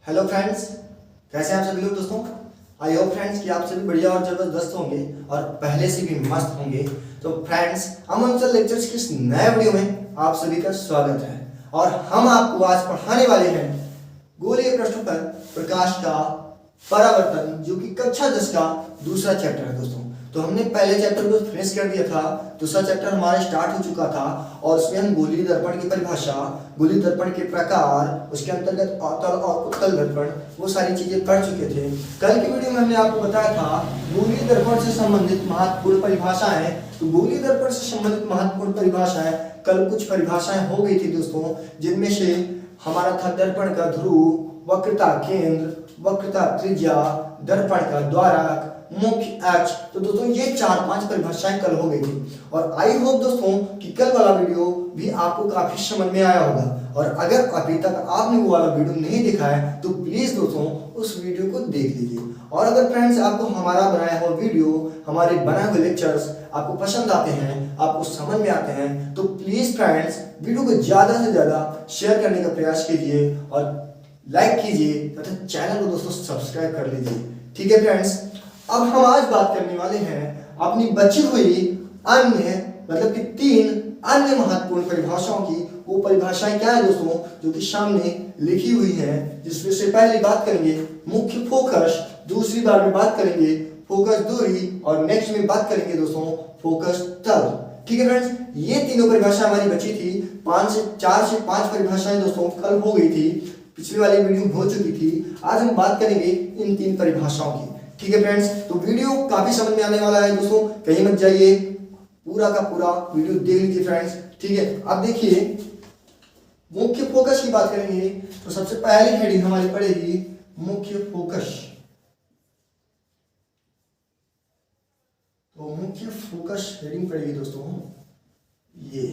Hello friends, कैसे हैं आप सभी लोग दोस्तों। आई होप फ्रेंड्स कि आप सभी बढ़िया और जबरदस्त होंगे और पहले से भी मस्त होंगे। तो फ्रेंड्स, हम अंचल लेक्चर्स के इस नए वीडियो में आप सभी का स्वागत है और हम आपको आज पढ़ाने वाले हैं गोलीय पृष्ठों पर प्रकाश का परावर्तन, जो कि कक्षा 10 का दूसरा चैप्टर है दोस्तों। तो हमने पहले चैप्टर को फिनिश कर दिया था, दूसरा चैप्टर हमारा स्टार्ट हो चुका था और उसमें हम गोलीय दर्पण की परिभाषा, गोलीय दर्पण के प्रकार, उसके अंतर्गत अवतल और उत्तल दर्पण, वो सारी चीजें पढ़ चुके थे। कल की वीडियो में हमने आपको बताया था गोलीय दर्पण से संबंधित महत्वपूर्ण परिभाषाएं। तो गोलीय दर्पण से संबंधित महत्वपूर्ण परिभाषाएं, कल कुछ परिभाषाएं हो गई थी दोस्तों, जिनमें से हमारा था दर्पण का ध्रुव, वक्रता केंद्र, वक्रता त्रिज्या, दर्पण का द्वारक, मुख्य अक्ष। तो दोस्तों ये 4-5 परिभाषाएं कल हो गई थी और आई होप दोस्तों कि कल वाला वीडियो भी आपको काफी समझ में आया होगा। और अगर अभी तक आपने वो वाला वीडियो नहीं देखा है तो प्लीज दोस्तों उस वीडियो को देख लीजिए। और अगर फ्रेंड्स आपको हमारा बनाया हुआ वीडियो, हमारे बनाए हुए लेक्चर्स आपको पसंद आते हैं, आपको समझ में आते हैं, तो प्लीज फ्रेंड्स वीडियो को ज्यादा से ज्यादा शेयर करने का प्रयास कीजिए और लाइक कीजिए तथा चैनल को दोस्तों सब्सक्राइब कर लीजिए। ठीक है फ्रेंड्स, अब हम आज बात करने वाले हैं अपनी बची हुई अन्य मतलब कि 3 अन्य महत्वपूर्ण परिभाषाओं की। वो परिभाषाएं क्या है दोस्तों, जो कि सामने लिखी हुई हैं, जिसमें से पहली बात करेंगे मुख्य फोकस, दूसरी बार में बात करेंगे फोकस दूरी और नेक्स्ट में बात करेंगे दोस्तों फोकस तल। ठीक है फ्रेंड्स, ये तीनों परिभाषा हमारी बची थी। 4 से 5 परिभाषाएं दोस्तों कल हो गई थी, पिछली वाली वीडियो हो चुकी थी। आज हम बात करेंगे इन 3 परिभाषाओं की। ठीक है फ्रेंड्स, तो वीडियो काफी समझ में आने वाला है दोस्तों, कहीं मत जाइए, पूरा का पूरा वीडियो देख लीजिए फ्रेंड्स। ठीक है, अब देखिए मुख्य फोकस की बात करेंगे तो सबसे पहली हेडिंग हमारी पड़ेगी मुख्य फोकस। तो मुख्य फोकस हेडिंग पड़ेगी दोस्तों ये।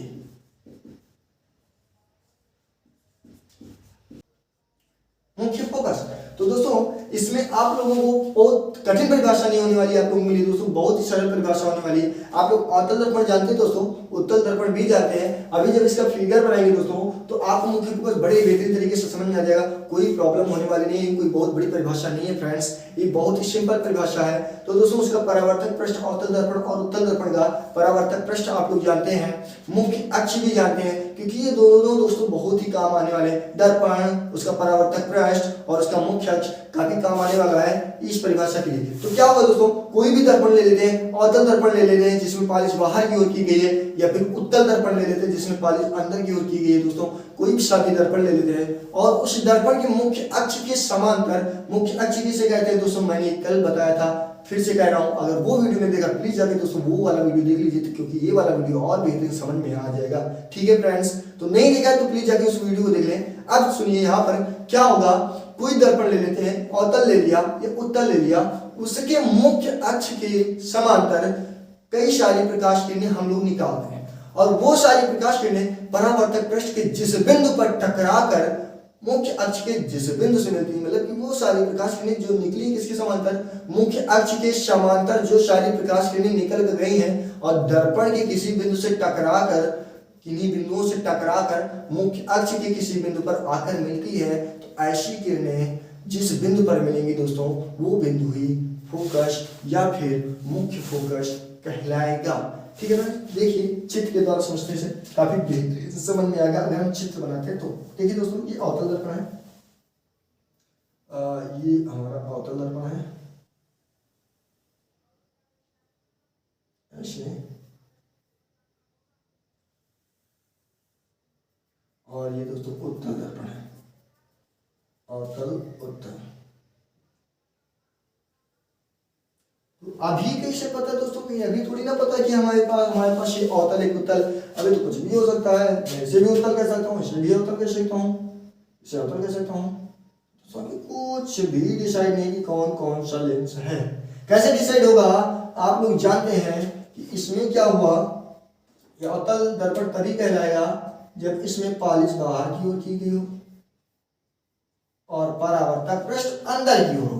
मुख्य फोकस, तो दोस्तों इसमें आप लोगों को बहुत कठिन परिभाषा नहीं होने वाली, आप लोगों को मिली दोस्तों, बहुत ही सरल परिभाषा होने वाली है। आप लोग अवतल दर्पण जानते हैं दोस्तों, उत्तल दर्पण भी जानते हैं। अभी जब इसका फिगर बनाएंगे दोस्तों तो आपको मुख्य फोकस बड़े बेहतरीन तरीके से समझ में आ जाएगा, कोई प्रॉब्लम होने वाली नहीं है, कोई बहुत बड़ी परिभाषा नहीं है फ्रेंड्स, ये बहुत ही सिंपल परिभाषा है। तो दोस्तों उसका परावर्तक पृष्ठ अवतल दर्पण और उत्तल दर्पण का परावर्तक पृष्ठ आप लोग जानते हैं, मुख्य अक्ष भी जानते हैं, क्योंकि ये दोनों दोस्तों बहुत ही काम आने वाले हैं। दर्पण, उसका परावर्तक पृष्ठ और उसका मुख्य अक्ष काफी काम आने वाला है इस परिभाषा के लिए। तो क्या होगा दोस्तों, कोई भी दर्पण ले लेते हैं, अवतल दर्पण ले लेते हैं जिसमें पालिश बाहर की ओर की गई है, या फिर उत्तल दर्पण ले लेते हैं जिसमें पालिश अंदर की ओर की गई है दोस्तों, कोई भी शादी दर्पण ले लेते हैं और उस दर्पण के मुख्य अक्ष के समांतर, मुख्य अक्ष किसे कहते हैं दोस्तों, मैंने कल बताया था, फिर से कह रहा हूं, अगर वो वीडियो नहीं देखा प्लीज जाके दोस्तों वो वाला वीडियो देख लीजिए, क्योंकि ये वाला वीडियो और बेहतरीन समझ में आ जाएगा। ठीक है फ्रेंड्स, तो नहीं देखा तो प्लीज जाके उस वीडियो को देख लें। अब सुनिए यहाँ पर क्या होगा, कोई दर्पण ले लेते हैं, अवतल ले लिया या उत्तल ले लिया, उसके मुख्य अक्ष के समांतर कई सारी प्रकाश किरणें हम लोग निकालते हैं और वो सारी प्रकाश किरणें परावर्तक पृष्ठ के जिस बिंदु पर टकराकर मुख्य अक्ष के जिस बिंदु से मिलती है, मतलब कि वो सारी प्रकाश किरणें जो निकली किसके समांतर, मुख्य अक्ष के समांतर जो सारी प्रकाश किरणें निकल कर गई हैं और दर्पण के किसी बिंदु से टकराकर, किन्हीं बिंदुओं से टकराकर मुख्य अक्ष के किसी बिंदु पर आकर मिलती है, तो ऐसी किरणें जिस बिंदु पर मिलेंगी दोस्तों वो बिंदु ही फोकस या फिर मुख्य फोकस कहलाएगा। ठीक है ना, देखिए चित्र के द्वारा समझने से काफी बेहतरीन समझ में आएगा अगर हम चित्र बनाते हैं तो। देखिए दोस्तों, ये अवतल दर्पण है, ये हमारा अवतल दर्पण है, ऐसे, और ये दोस्तों उत्तल दर्पण है, अवतल उत्तल। तो अभी कैसे पता दोस्तों, कहीं अभी थोड़ी ना पता कि हमारे पास ये अवतल एक उत्तल, अभी तो कुछ भी हो सकता है, मैं इसे भी उत्तल कह सकता हूँ, इसे भी उत्तल कह सकता हूँ, इसे अवतल कह सकता हूँ। तो कुछ भी डिसाइड नहीं कि कौन कौन सा लेंस है। कैसे डिसाइड होगा, आप लोग जानते हैं कि इसमें क्या हुआ, ये अवतल दर्पण तभी कहलाएगा जब इसमें पालिश बाहर की ओर की गई हो और परावर्तक पृष्ठ अंदर की ओर हो।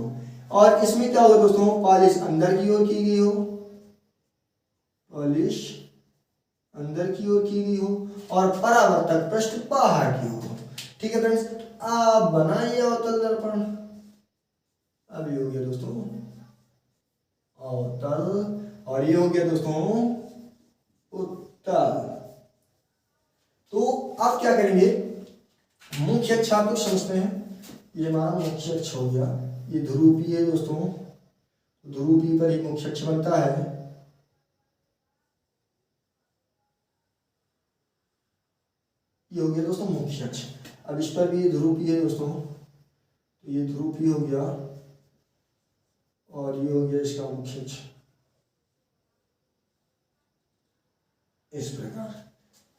और इसमें क्या होगा दोस्तों, पालिश अंदर की ओर की गई हो, पालिश अंदर की ओर की गई हो और परावर्तक पृष्ठ बाहर की ओर हो। ठीक है फ्रेंड्स, आप बनाइए अवतल दर्पण। अब ये हो गया दोस्तों अवतल और ये हो गया दोस्तों उत्तल। तो आप क्या करेंगे, मुख्य अक्ष आप लोग समझते हैं, ये हमारा मुख्य अक्ष हो गया, ये ध्रुवीय है दोस्तों, ध्रुवीय पर ही मुख्य अक्ष बनता है। ये हो गया दोस्तों मुख्य अक्ष। अब इस पर भी ये ध्रुवीय है दोस्तों, तो ये ध्रुवीय हो गया और ये हो गया इसका मुख्य अक्ष इस प्रकार।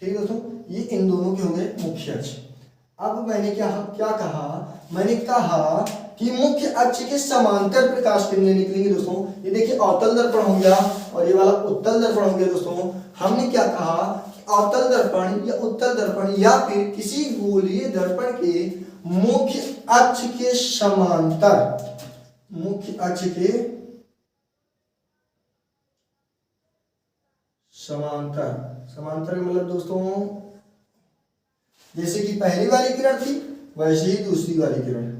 ठीक है दोस्तों, ये इन दोनों के हो गए मुख्य अक्ष। अब मैंने क्या क्या कहा, मैंने कहा कि मुख्य अक्ष के समांतर प्रकाश किरणें निकलेंगी दोस्तों। ये देखिए अवतल दर्पण हो गया और ये वाला उत्तल दर्पण हो गया दोस्तों। हमने क्या कहा कि अवतल दर्पण या उत्तल दर्पण या फिर किसी गोलीय दर्पण के मुख्य अक्ष के समांतर, मुख्य अक्ष के समांतर, समांतर मतलब दोस्तों जैसे कि पहली वाली किरण थी वैसे ही दूसरी वाली किरण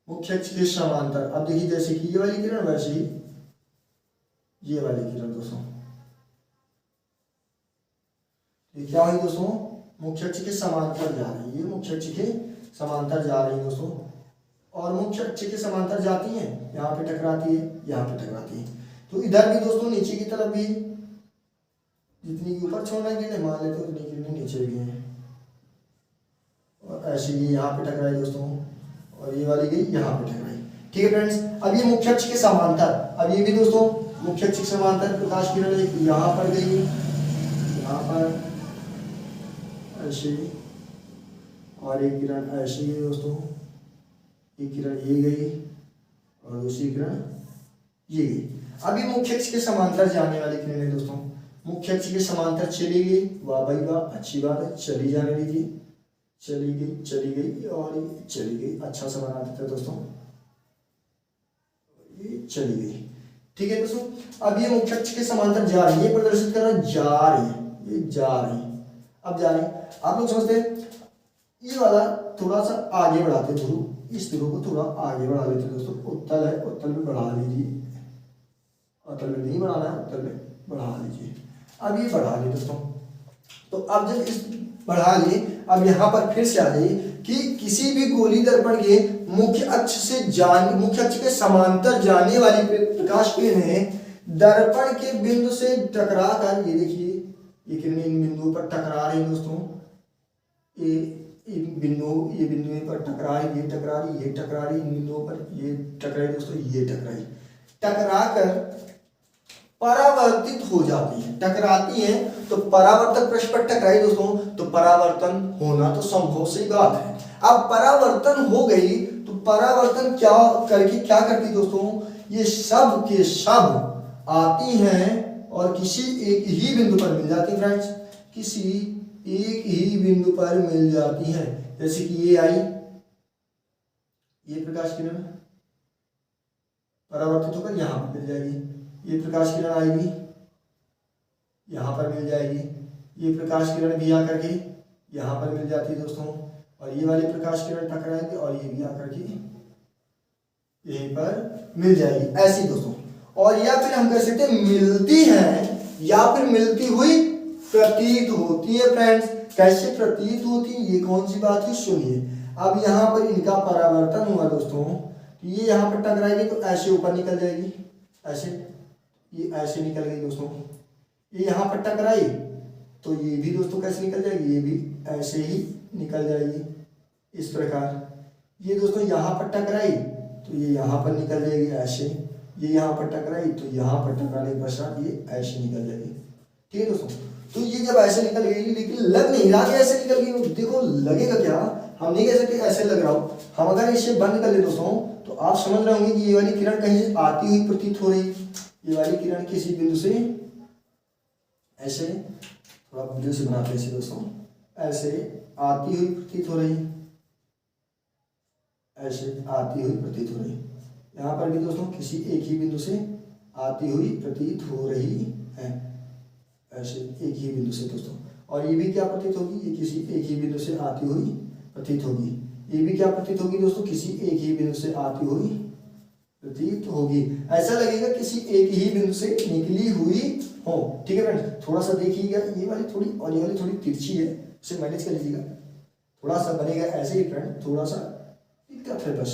मुख्य अक्ष के समांतर। अब देखिए जैसे कि ये वाली किरण वैसे ही ये वाली किरण दोस्तों, ये क्या हुई दोस्तों, मुख्य अक्ष के समांतर जा रही है, ये मुख्य अक्ष के समांतर जा रही है दोस्तों। और मुख्य अक्ष के समांतर जाती है, यहाँ पे टकराती है, यहाँ पे टकराती है। तो इधर भी दोस्तों नीचे की तरफ भी जितनी ऊपर छोड़ना किरणें मान लेते उतनी किरणें नीचे गई हैं और ऐसे ही यहाँ पे टकराई दोस्तों और ये वाली गई यहाँ पे टकराई। ठीक है फ्रेंड्स, अब ये मुख्य अक्ष के समांतर, अब ये भी दोस्तों मुख्य अक्ष के समांतर प्रकाश किरण यहाँ पर गई, यहाँ पर ऐसे और एक किरण ऐसे ही दोस्तों, एक किरण ये गई और दूसरी किरण ये गई। अभी मुख्य अक्ष के समांतर जाने वाली किरणें दोस्तों, मुख्य अक्ष के समांतर चली गई, वाह भाई वाह, अच्छी बात है, चली जाने दीजिए, चली गई और ये चली गई। अच्छा सा बना देते हैं दोस्तों, ये चली गई। ठीक है दोस्तों, अब ये मुख्य अक्ष के समांतर जा रही है, प्रदर्शित कर रहा है जा रही है, ये जा रही है। अब जा रही है, आप लोग समझते हैं ये वाला थोड़ा सा आगे बढ़ाते ध्रुव, इस ध्रुव को थोड़ा आगे बढ़ा लेते दोस्तों। उत्तल है, उत्तल में बढ़ा लीजिए, उत्तल में नहीं बढ़ाना है, उत्तल में बढ़ा लीजिए। अब ये बढ़ा लिए दोस्तों, तो अब जब इस बढ़ा लिए, अब यहाँ पर फिर से आ जाइए कि किसी भी गोली दर्पण के मुख्य अक्ष से मुख्य अक्ष के समांतर जाने वाली प्रकाश किरणें दर्पण के बिंदु से टकरा कर, ये देखिए ये किरणें इन बिंदुओं पर टकरा रही दोस्तों, ये बिंदु पर टकरा रही, ये टकरा रही, ये टकरा रही, इन बिंदुओं पर ये टकराई दोस्तों, ये टकराई, टकरा कर परावर्तित हो जाती है। टकराती है तो परावर्तक पृष्ठ पर टकराई दोस्तों, तो परावर्तन होना तो संभव सी बात है। अब परावर्तन हो गई तो परावर्तन क्या करके क्या करती दोस्तों, ये सब के सब आती हैं और किसी एक ही बिंदु पर मिल जाती है फ्रेंड्स, किसी एक ही बिंदु पर मिल जाती हैं। जैसे कि ये आई, ये प्रकाश किरण परावर्तित होकर यहाँ पर मिल जाएगी, ये प्रकाश किरण आएगी यहाँ पर मिल जाएगी, ये प्रकाश किरण भी आकर के यहाँ पर मिल जाती है दोस्तों, और ये वाली प्रकाश किरण टकराएगी और ये भी आकर के यहीं पर मिल जाएगी, ऐसी दोस्तों। और या फिर हम कह सकते हैं मिलती हैं या फिर मिलती हुई प्रतीत होती है फ्रेंड्स। कैसे प्रतीत होती है, ये कौन सी बात है सुनिए। अब यहाँ पर इनका परावर्तन हुआ दोस्तों, तो ये यहाँ पर टकराएगी तो ऐसे ऊपर निकल जाएगी, ऐसे, ये ऐसे निकल गई दोस्तों। ये यहाँ पर टकराई तो ये भी दोस्तों कैसे निकल जाएगी, ये भी ऐसे ही निकल जाएगी इस प्रकार। ये दोस्तों यहाँ पर टकराई तो ये यहाँ पर निकल जाएगी ऐसे, ये यहाँ पर टकराई तो यहाँ पर टकराने के पश्चात ये ऐसे निकल जाएगी। ठीक है दोस्तों, तो ये जब ऐसे निकल गई, लेकिन लग नहीं रहा कि ऐसे निकल गई, देखो लगेगा क्या, हम नहीं कह सकते ऐसे लग रहा हो। हम अगर इसे बंद कर ले दोस्तों तो आप समझ रहे होंगे कि ये वाली किरण कहीं से आती हुई प्रतीत हो रही, ये वाली किरण किसी बिंदु से ऐसे, थोड़ा वीडियो से बनाते हैं दोस्तों, ऐसे आती हुई प्रतीत हो रही, ऐसे आती हुई प्रतीत हो रही। यहाँ पर भी दोस्तों किसी एक ही बिंदु से आती हुई प्रतीत हो रही है, ऐसे एक ही बिंदु से दोस्तों। और ये भी क्या प्रतीत होगी, ये किसी एक ही बिंदु से आती हुई प्रतीत होगी। ये भी क्या प्रतीत होगी दोस्तों, किसी एक ही बिंदु से आती हुई प्रतीत होगी। ऐसा लगेगा किसी एक ही बिंदु से निकली हुई हो। ठीक है फ्रेंड्स, थोड़ा सा देखिएगा, ये वाली थोड़ी और ये वाली थोड़ी तिरछी है, उसे मैनेज कर लीजिएगा। थोड़ा सा बनेगा ऐसे ही फ्रेंड, थोड़ा सा दिक्कत है बस,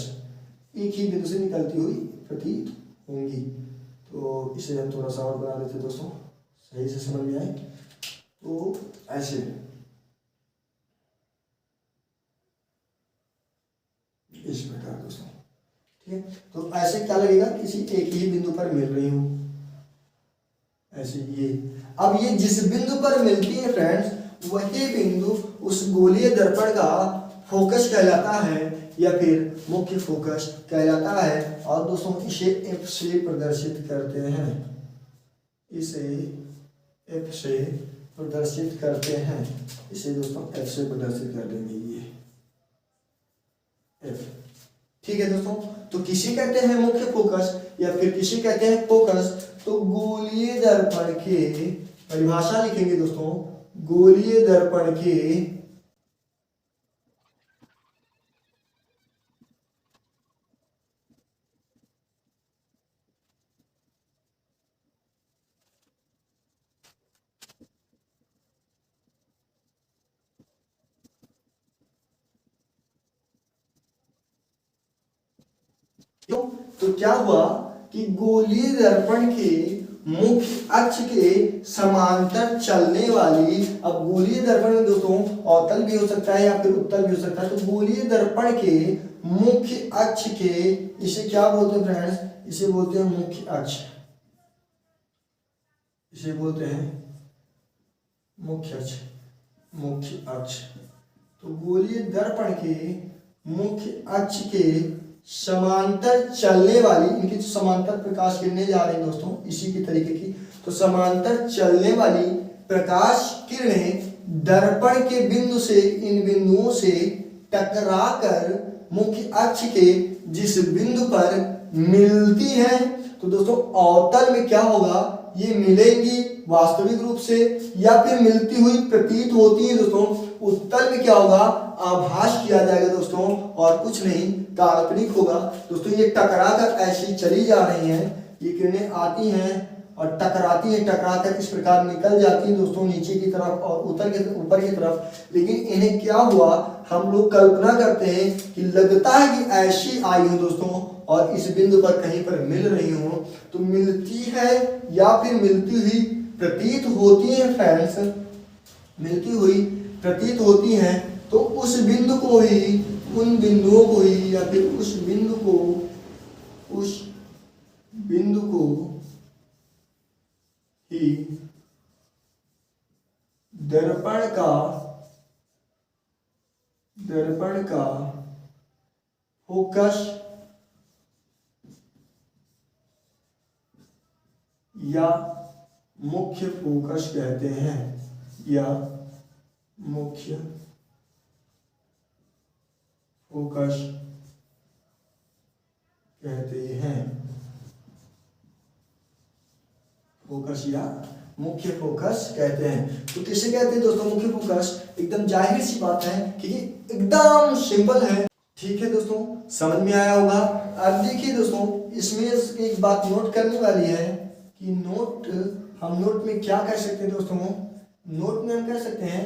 एक ही बिंदु से निकलती हुई प्रतीत होंगी। तो इसे हम थोड़ा सा और बना देते दोस्तों, सही से समझ में आए। तो ऐसे इस प्रकार दोस्तों, ठीक है। तो ऐसे क्या लगेगा, किसी एक ही बिंदु पर मिल रही हूं, ऐसे ये। अब ये जिस बिंदु पर मिलती है फ्रेंड्स, वही बिंदु उस गोलीय दर्पण का फोकस कहलाता है या फिर मुख्य फोकस कहलाता है। और दोस्तों इसे एफ से प्रदर्शित करते हैं, इसे एफ से प्रदर्शित करते हैं, इसे दोस्तों एफ से प्रदर्शित कर देंगे, ये एफ। ठीक है दोस्तों, तो किसे कहते हैं मुख्य फोकस या फिर किसे कहते हैं फोकस, तो गोलीय दर्पण के, परिभाषा लिखेंगे दोस्तों, गोलीय दर्पण के तो क्या हुआ कि गोलीय दर्पण के मुख्य अक्ष के समांतर चलने वाली, अब गोलीय दर्पण में दोस्तों अवतल भी हो सकता है या फिर उत्तल भी हो सकता है, तो गोलीय दर्पण के मुख्य अक्ष के, इसे क्या बोलते हैं फ्रेंड्स, इसे बोलते हैं मुख्य अक्ष, इसे बोलते हैं मुख्य अक्ष, मुख्य अक्ष। तो गोलीय दर्पण के मुख्य अक्ष के समांतर चलने वाली, इनकी जो समांतर प्रकाश किरणें जा रही हैं दोस्तों इसी की तरीके की, तो समांतर चलने वाली प्रकाश किरणें दर्पण के बिंदु से, इन बिंदुओं से टकराकर मुख्य अक्ष के जिस बिंदु पर मिलती हैं, तो दोस्तों अवतल में क्या होगा, ये मिलेंगी वास्तविक रूप से या फिर मिलती हुई प्रतीत होती है दोस्तों। उत्तल में क्या होगा, आभास किया जाएगा दोस्तों, और कुछ नहीं, काल्पनिक होगा दोस्तों। ये टकरा कर ऐसी चली जा रही हैं, ये किरणें आती हैं और टकराती हैं, टकराकर इस प्रकार निकल जाती हैं दोस्तों नीचे की तरफ और ऊपर की तरफ। लेकिन इन्हें क्या हुआ, हम लोग कल्पना करते हैं कि लगता है कि ऐसी आई हो दोस्तों और इस बिंदु पर कहीं पर मिल रही हो, तो मिलती है या फिर मिलती हुई प्रतीत होती है फ्रेंड्स, मिलती हुई प्रतीत होती हैं, तो उस बिंदु को ही, उन बिंदुओं को ही या फिर उस बिंदु को ही दर्पण का फोकस या मुख्य फोकस कहते हैं, या मुख्य फोकस कहते हैं, फोकस या मुख्य फोकस कहते हैं। तो किसे कहते हैं दोस्तों मुख्य फोकस, एकदम जाहिर सी बात है कि एकदम सिंपल है। ठीक है दोस्तों, समझ में आया होगा। अब देखिए दोस्तों, इसमें एक बात नोट करने वाली है कि हम नोट में क्या कह सकते हैं दोस्तों, नोट में हम कह सकते हैं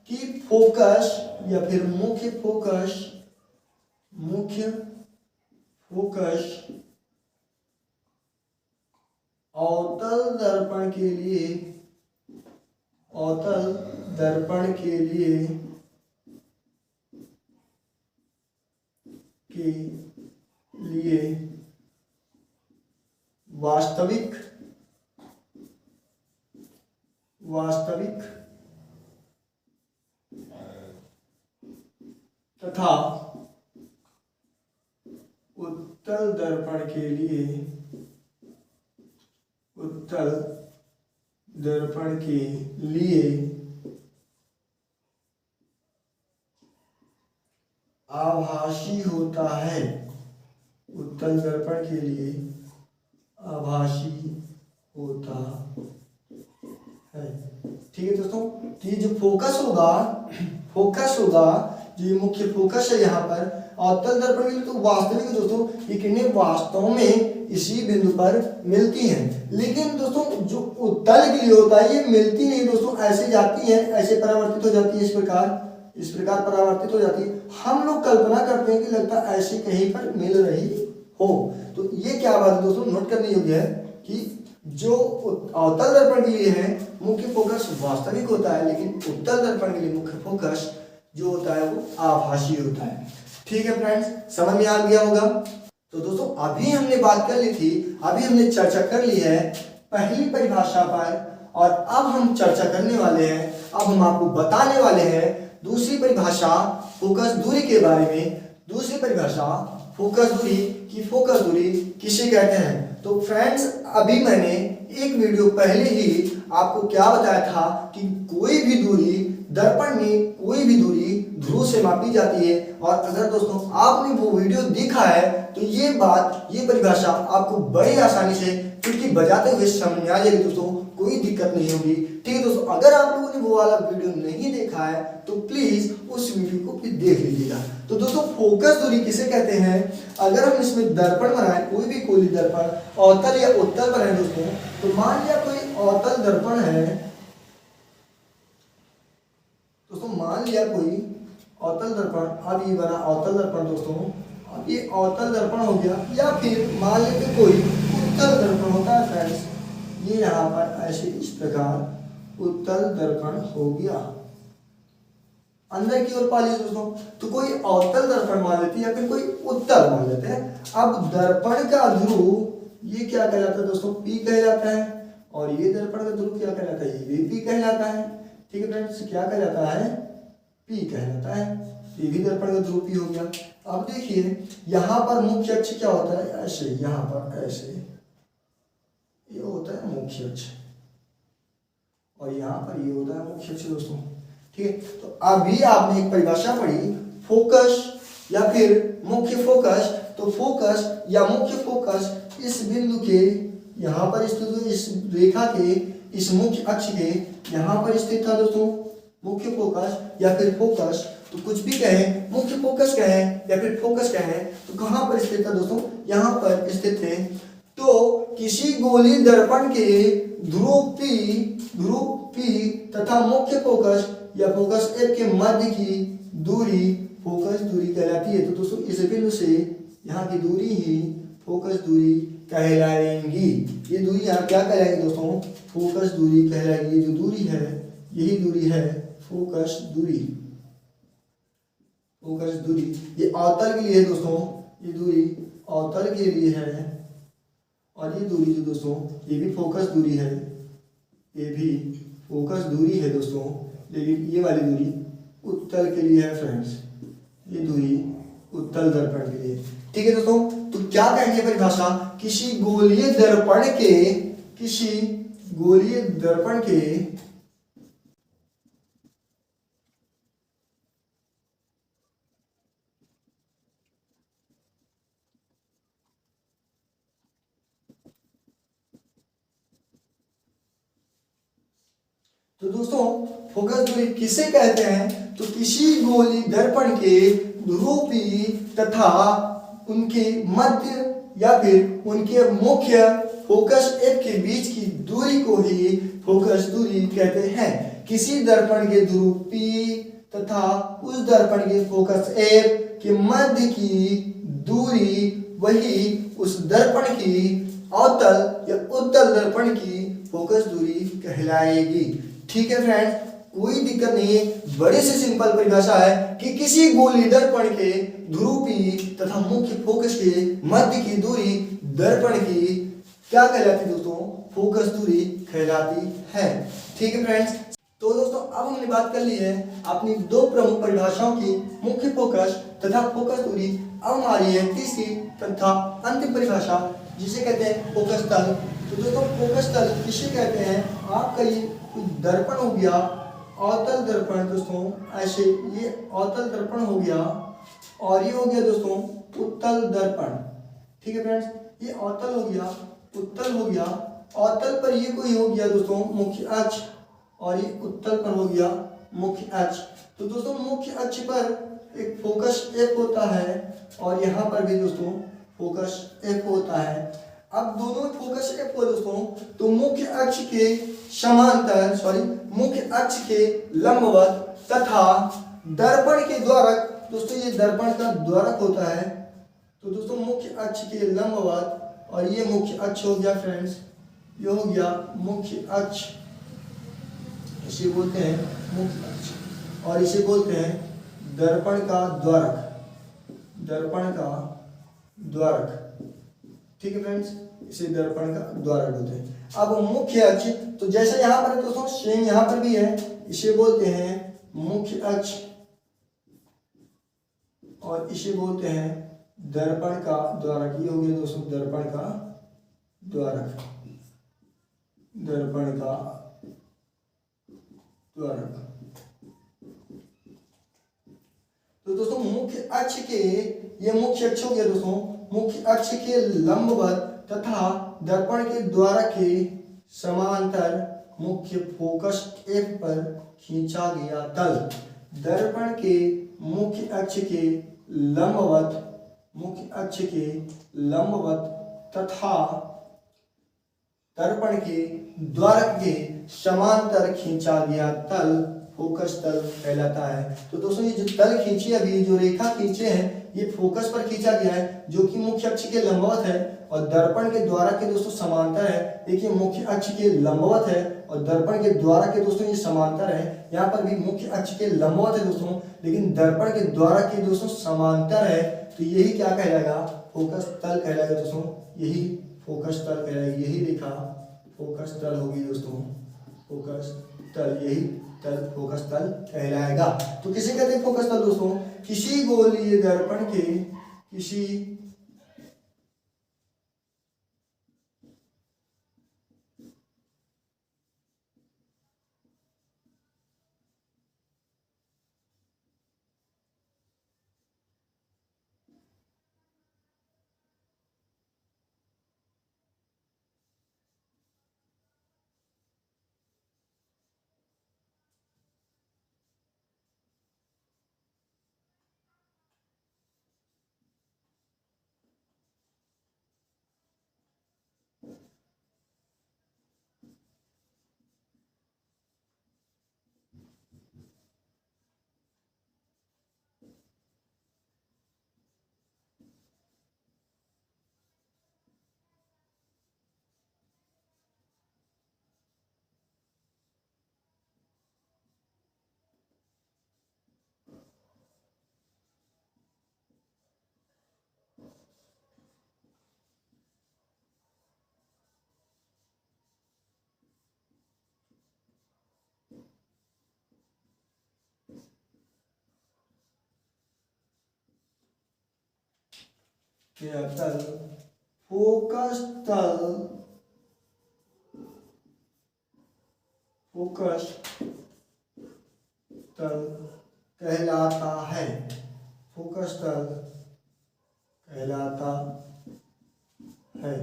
कि फोकस या फिर मुख्य फोकस अवतल दर्पण के लिए वास्तविक तथा उत्तल दर्पण के लिए आभासी होता है, उत्तल दर्पण के लिए आभासी होता है। ठीक है दोस्तों, तो ये जो फोकस होगा जो ये मुख्य फोकस है यहाँ पर अवतल दर्पण के लिए, तो वास्तविक दोस्तों ये किरणें वास्तव में इसी बिंदु पर मिलती हैं, लेकिन दोस्तों जो उत्तल के लिए होता है ये मिलती नहीं दोस्तों, ऐसे जाती है, ऐसे परावर्तित हो जाती है, इस प्रकार परावर्तित हो जाती है। हम लोग कल्पना करते हैं कि लगता है ऐसे कहीं पर मिल रही हो। तो ये क्या बात है दोस्तों, नोट करने योग्य है कि जो अवतल दर्पण के लिए है मुख्य फोकस वास्तविक होता है, लेकिन उत्तल दर्पण के लिए मुख्य फोकस जो होता है वो आभासी होता है। ठीक है फ्रेंड्स, समझ में आ गया होगा। तो दोस्तों अभी हमने बात कर ली थी, अभी हमने चर्चा कर ली है पहली परिभाषा पर, और अब हम चर्चा करने वाले हैं, अब हम आपको बताने वाले हैं दूसरी परिभाषा फोकस दूरी के बारे में। दूसरी परिभाषा फोकस दूरी की फोकस दूरी किसे कहते हैं। तो फ्रेंड्स अभी मैंने एक वीडियो पहले ही आपको क्या बताया था कि कोई भी दूरी दर्पण में कोई भी दूरी ध्रुव से मापी जाती है, और अगर दोस्तों आपने वो वीडियो देखा है तो ये बात, ये परिभाषा आपको बड़ी आसानी से चुटकी बजाते हुए समझ में आ जाएगी दोस्तों, कोई दिक्कत नहीं होगी। ठीक है दोस्तों, अगर आप लोगों ने वो वाला वीडियो नहीं देखा है तो प्लीज उस वीडियो को भी देख लीजिएगा। तो दोस्तों फोकस दूरी किसे कहते हैं, अगर हम इसमें दर्पण बनाए, कोई भी कोई दर्पण अवतल या उत्तल बनाए दोस्तों, तो मान लिया कोई अवतल दर्पण है दोस्तों, मान लिया कोई अवतल दर्पण, अब ये बना अवतल दर्पण दोस्तों, अब ये अवतल दर्पण हो गया, या फिर मान लेते कोई उत्तल दर्पण होता है फ्रेंड्स, ये यहाँ पर ऐसे इस प्रकार उत्तल दर्पण हो गया, अंदर की ओर पा लीजिए दोस्तों। तो कोई अवतल दर्पण मान लेते हैं या फिर कोई उत्तल मान लेते हैं। अब दर्पण का ध्रुव ये क्या कहलाता है दोस्तों, P कहलाता है, और ये दर्पण का ध्रुव क्या कहलाता है, ये भी P कहलाता है। ठीक है फ्रेंड्स, क्या कहलाता है, P कहलाता है। ये भी दर्पण का ध्रुव P हो गया। अब देखिए यहाँ पर मुख्य अक्ष क्या होता है, ऐसे, यहाँ पर ऐसे ये होता है मुख्य अक्ष, और यहाँ पर ये होता है मुख्य अक्ष दोस्तों। ठीक है, तो अभी आपने एक परिभाषा पढ़ी फोकस या फिर मुख्य फोकस। तो फोकस या मुख्य फोकस इस बिंदु के यहाँ पर स्थित, इस रेखा के इस मुख्य अक्ष के यहाँ पर स्थित था दोस्तों, मुख्य फोकस या फिर फोकस, तो कुछ भी कहें, मुख्य फोकस कहें या फिर फोकस कहें, तो कहाँ पर स्थित था दोस्तों, यहाँ पर स्थित थे। तो किसी गोलीय दर्पण के ध्रुव P तथा मुख्य फोकस या फोकस F के मध्य की दूरी फोकस दूरी कहलाती है। तो दोस्तों इस बिंदु से यहाँ की दूरी ही फोकस दूरी कहलाएंगी। ये दूरी यहाँ क्या कहलाएगी दोस्तों, फोकस दूरी कहलाएगी। जो दूरी है यही दूरी है फोकस दूरी। फोकस दूरी ये अवतल के लिए है दोस्तों, ये दूरी अवतल के लिए है, और ये दूरी जो दोस्तों ये भी फोकस दूरी है, ये भी फोकस दूरी है दोस्तों, लेकिन ये वाली दूरी उत्तल के लिए है फ्रेंड्स, ये दूरी उत्तल दर्पण के लिए। ठीक है दोस्तों, तो क्या कहेंगे परिभाषा, किसी गोलीय दर्पण के तो दोस्तों फोकस दूरी किसे कहते हैं, तो किसी गोलीय दर्पण के ध्रुव P तथा उनके मध्य या फिर उनके मुख्य फोकस F के बीच की दूरी को ही फोकस दूरी कहते हैं। किसी दर्पण के ध्रुव P तथा उस दर्पण के फोकस F के मध्य की दूरी वही उस दर्पण की अवतल या उत्तल दर्पण की फोकस दूरी कहलाएगी। ठीक है फ्रेंड्स, कोई दिक्कत नहीं है, बड़े से सिंपल परिभाषा है कि किसी गोलीय दर्पण के ध्रुव P तथा मुख्य फोकस के मध्य की दूरी दर्पण की क्या कहलाती है दोस्तों, फोकस दूरी कहलाती है। ठीक है फ्रेंड्स, तो दोस्तों अब हमने बात कर ली है अपनी दो प्रमुख परिभाषाओं की, मुख्य फोकस तथा फोकस दूरी। अब हमारी है तीसरी तथा अंतिम परिभाषा जिसे कहते हैं फोकस तल। तो दोस्तों फोकस तल किसे कहते हैं, आपका ये दर्पण हो गया अवतल दर्पण दोस्तों, ऐसे ये अवतल दर्पण हो गया, और ये हो गया दोस्तों उत्तल दर्पण। ठीक है फ्रेंड्स, ये अवतल हो गया, उत्तल हो गया, अवतल पर ये कोई हो गया दोस्तों मुख्य अक्ष, और ये उत्तल पर हो गया मुख्य अक्ष। तो दोस्तों मुख्य अक्ष पर एक फोकस एफ होता है और यहाँ पर भी दोस्तों फोकस एफ होता है। अब दोनों में फोकस एफ हो दोस्तों, तो मुख्य अक्ष के समांतर मुख्य अक्ष के लंबवत तथा दर्पण के द्वारक, दोस्तों ये दर्पण का द्वारक होता है। तो दोस्तों मुख्य अक्ष के लंबवत और ये मुख्य अक्ष हो गया फ्रेंड्स, ये हो गया मुख्य अक्ष, इसे बोलते हैं मुख्य अक्ष और इसे बोलते हैं दर्पण का द्वारक, दर्पण का द्वारक। ठीक है फ्रेंड्स, इसे दर्पण का द्वारक बोलते हैं। अब मुख्य अक्ष, तो जैसे यहाँ पर दोस्तों सेम यहाँ पर भी है, इसे बोलते हैं मुख्य अक्ष और इसे बोलते हैं दर्पण का द्वारक। ये हो गया दोस्तों दर्पण का द्वारक, दर्पण का द्वारक। तो दोस्तों मुख्य अक्ष के, ये मुख्य अक्ष हो गया दोस्तों, मुख्य अक्ष के लंबवत तथा दर्पण के द्वारक के समांतर मुख्य फोकस एफ पर खींचा गया तल, दर्पण के मुख्य अक्ष के लंबवत, मुख्य अक्ष के लंबवत तथा दर्पण के द्वारक के समांतर खींचा गया तल फोकस तल कहलाता है। तो दोस्तों ये जो तल खींची, अभी जो रेखा खींचे हैं ये फोकस पर खींचा गया है जो कि मुख्य अक्ष के लंबवत है और दर्पण के द्वारक के दोस्तों समांतर है। देखिए मुख्य अक्ष के लंबवत है और दर्पण के द्वारक के दोस्तों ये समांतर है। यहाँ पर भी मुख्य अक्ष के लंबवत है दोस्तों, लेकिन दर्पण के द्वारक के दोस्तों समांतर है। तो यही क्या कहलाएगा, फोकस तल कहलाएगा दोस्तों, यही फोकस तल कहलाएगी, यही रेखा फोकस तल होगी दोस्तों, फोकस तल, यही तल फोकस तल कहलाएगा। तो किसे कहते हैं फोकस तल दोस्तों, किसी गोलीय दर्पण के, किसी तल, फोकस तल, फोकस तल कहलाता है, फोकस तल कहलाता है।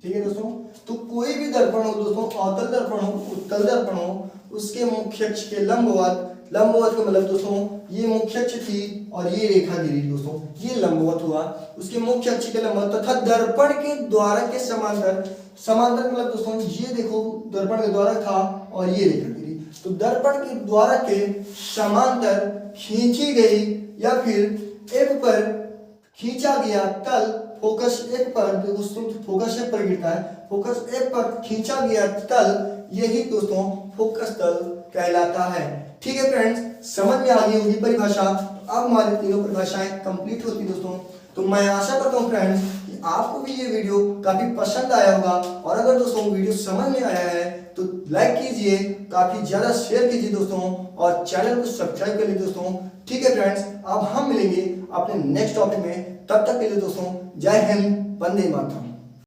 ठीक है दोस्तों, तो कोई भी दर्पण हो दोस्तों, अवतल दर्पण हो, उत्तल दर्पण हो, उसके मुख्य अक्ष के लंबवत, लंबवत का मतलब दोस्तों ये मुख्य अक्ष थी और ये रेखा गिरी दोस्तों, ये लंबवत हुआ, उसके मुख्य अक्ष के लंबवत तथा दर्पण के द्वारक के समांतर, समांतर मतलब दोस्तों ये देखो दर्पण के द्वारक था और ये रेखा गिरी, तो दर्पण के द्वारक के समांतर खींची गई या फिर एफ पर खींचा गया तल, फोकस एफ पर दोस्तों, फोकस एफ पर गिरता है, फोकस एफ पर खींचा गया तल, यही दोस्तों फोकस तल कहलाता है। ठीक है फ्रेंड्स, समझ में आ गई होगी परिभाषा। अब हमारी तीनों परिभाषाएं कंप्लीट होती दोस्तों। तो मैं आशा करता हूँ फ्रेंड्स कि आपको भी ये वीडियो काफी पसंद आया होगा, और अगर दोस्तों वीडियो समझ में आया है तो लाइक कीजिए, काफी ज्यादा शेयर कीजिए दोस्तों, और चैनल को सब्सक्राइब कर लीजिए दोस्तों। ठीक है फ्रेंड्स, अब हम मिलेंगे अपने नेक्स्ट टॉपिक में, तब तक के लिए दोस्तों जय हिंद, वंदे मातरम।